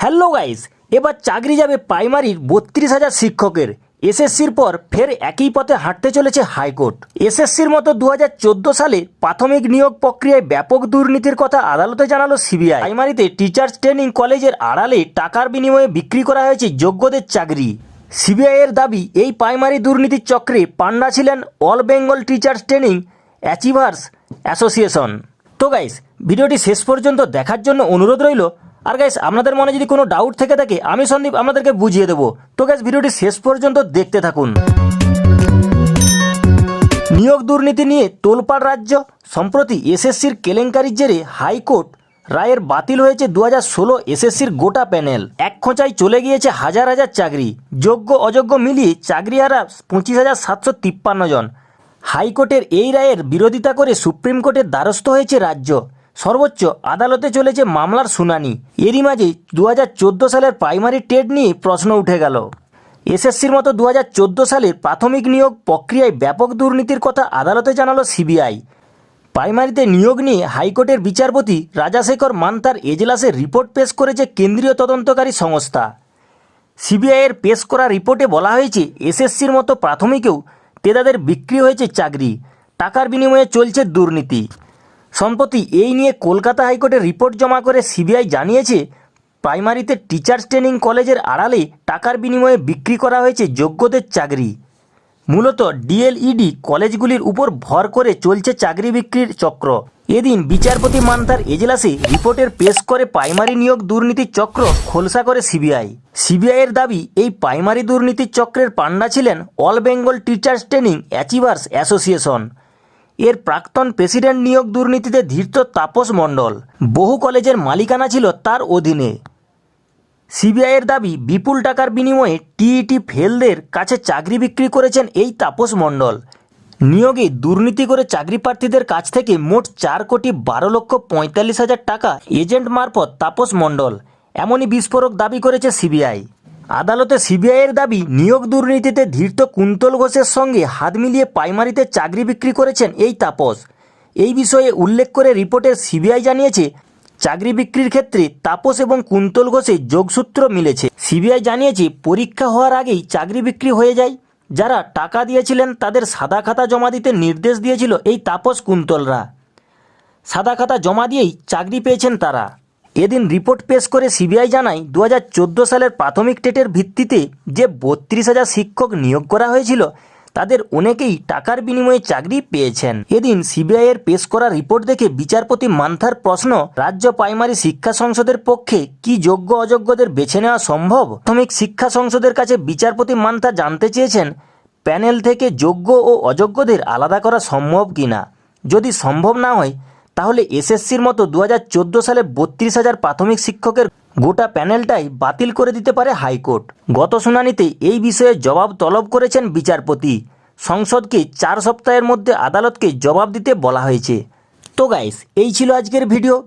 Hello guys, এবার চাকরি যাবে প্রাইমারির 32,000 শিক্ষকের। এসএসসির পর ফের একই পথে হাঁটতে চলেছে হাইকোর্ট। এসএসসির মতো 2014 সালে প্রাথমিক নিয়োগ প্রক্রিয়ায় ব্যাপক দুর্নীতির কথা আদালতে জানালো সিবিআই। প্রাইমারিতে টিচার্স ট্রেনিং কলেজের আড়ালে টাকার বিনিময়ে বিক্রি করা হয়েছে যোগ্যদের চাকরি। সিবিআইয়ের দাবি, এই প্রাইমারি দুর্নীতির চক্রে পান্ডা ছিলেন all Bengal teachers training achievers association. তো গাইস, ভিডিওটি শেষ পর্যন্ত দেখার জন্য অনুরোধ রইল। আর গাইস, আপনাদের মনে যদি কোনো ডাউট থেকে থাকে আমি সন্দীপ আপনাদেরকে বুঝিয়ে দেবো। তো গাইস, ভিডিওটি শেষ পর্যন্ত দেখতে থাকুন। নিয়োগ দুর্নীতি নিয়ে তোলপাড় রাজ্য। সম্প্রতি এসএসসির কেলেঙ্কারির জেরে হাইকোর্ট রায়ের বাতিল হয়েছে 2016 এসএসসির গোটা প্যানেল। এক খোঁচায় চলে গিয়েছে হাজার হাজার চাকরি। যোগ্য অযোগ্য মিলিয়ে চাকরি হারা 25,753 জন। হাইকোর্টের এই রায়ের বিরোধিতা করে সুপ্রিম কোর্টের দ্বারস্থ হয়েছে রাজ্য। সর্বোচ্চ আদালতে চলেছে মামলার শুনানি। এরই মাঝে 2014 সালের প্রাইমারি টেট নিয়ে প্রশ্ন উঠে গেল। এসএসসির মতো 2014 সালের প্রাথমিক নিয়োগ প্রক্রিয়ায় ব্যাপক দুর্নীতির কথা আদালতে জানালো সিবিআই। প্রাইমারিতে নিয়োগ নিয়ে হাইকোর্টের বিচারপতি রাজাশেখর মান্তার এজলাসে রিপোর্ট পেশ করেছে কেন্দ্রীয় তদন্তকারী সংস্থা। সিবিআইয়ের পেশ করা রিপোর্টে বলা হয়েছে, এসএসসির মতো প্রাথমিকেও তেদাদের বিক্রি হয়েছে চাকরি, টাকার বিনিময়ে চলছে দুর্নীতি। সম্প্রতি এই নিয়ে কলকাতা হাইকোর্টে রিপোর্ট জমা করে সিবিআই জানিয়েছে, প্রাইমারিতে টিচার্স ট্রেনিং কলেজের আড়ালে টাকার বিনিময়ে বিক্রি করা হয়েছে যোগ্যদের চাকরি। মূলত ডিএলইডি কলেজগুলির উপর ভর করে চলছে চাকরি বিক্রির চক্র। এদিন বিচারপতি মান্তার এজলাসে রিপোর্টের পেশ করে প্রাইমারি নিয়োগ দুর্নীতির চক্র খোলসা করে সিবিআই। সিবিআইয়ের দাবি, এই প্রাইমারি দুর্নীতির চক্রের পান্ডা ছিলেন all Bengal teachers training achievers association. এর প্রাক্তন প্রেসিডেন্ট নিয়োগ দুর্নীতিতে ধৃত তাপস মণ্ডল। বহু কলেজের মালিকানা ছিল তার অধীনে। সিবিআইয়ের দাবি, বিপুল টাকার বিনিময়ে টিইটি ফেলদের কাছে চাকরি বিক্রি করেছেন এই তাপস মণ্ডল। নিয়োগে দুর্নীতি করে চাকরি প্রার্থীদের কাছ থেকে মোট 4,12,45,000 টাকা এজেন্ট মারফত তাপস মণ্ডল, এমনই বিস্ফোরক দাবি করেছে সিবিআই। আদালতে সিবিআইয়ের দাবি, নিয়োগ দুর্নীতিতে ধৃত কুন্তল ঘোষের সঙ্গে হাত মিলিয়ে প্রাইমারিতে চাকরি বিক্রি করেছেন এই তাপস। এই বিষয়ে উল্লেখ করে রিপোর্টে সিবিআই জানিয়েছে, চাকরি বিক্রির ক্ষেত্রে তাপস এবং কুন্তল ঘোষের যোগসূত্র মিলেছে। সিবিআই জানিয়েছে, পরীক্ষা হওয়ার আগেই চাকরি বিক্রি হয়ে যায়। যারা টাকা দিয়েছিলেন তাদের সাদা খাতা জমা দিতে নির্দেশ দিয়েছিল এই তাপস কুন্তলরা। সাদা খাতা জমা দিয়েই চাকরি পেয়েছেন তারা। এদিন রিপোর্ট পেশ করে সিবিআই জানায়, 2014 সালের প্রাথমিক টেটের ভিত্তিতে যে 32,000 শিক্ষক নিয়োগ করা হয়েছিল, তাদের অনেকেই টাকার বিনিময়ে চাকরি পেয়েছেন। এদিন সিবিআইয়ের পেশ করা রিপোর্ট দেখে বিচারপতি মান্থার প্রশ্ন, রাজ্য প্রাইমারি শিক্ষা সংসদের পক্ষে কি যোগ্য অযোগ্যদের বেছে নেওয়া সম্ভব? প্রাথমিক শিক্ষা সংসদের কাছে বিচারপতি মান্থা জানতে চেয়েছেন, প্যানেল থেকে যোগ্য ও অযোগ্যদের আলাদা করা সম্ভব কিনা। যদি সম্ভব না হয়, তাহলে এসএসসির মতো 2014 সালে 32,000 প্রাথমিক শিক্ষকের গোটা প্যানেলটাই বাতিল করে দিতে পারে হাইকোর্ট। গত শুনানিতে এই বিষয়ে জবাব তলব করেছেন বিচারপতি। সংসদকে 4 সপ্তাহের মধ্যে আদালতকে জবাব দিতে বলা হয়েছে। তো গাইস, এই ছিল আজকের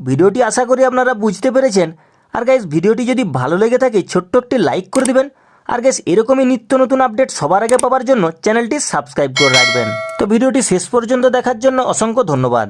ভিডিওটি আশা করি আপনারা বুঝতে পেরেছেন। আর গাইস, ভিডিওটি যদি ভালো লেগে থাকে ছোট্ট একটি লাইক করে দিবেন। আর গাইস, এরকমই নিত্য নতুন আপডেট সবার আগে পাওয়ার জন্য চ্যানেলটি সাবস্ক্রাইব করে রাখবেন। তো ভিডিওটি শেষ পর্যন্ত দেখার জন্য অসংখ্য ধন্যবাদ।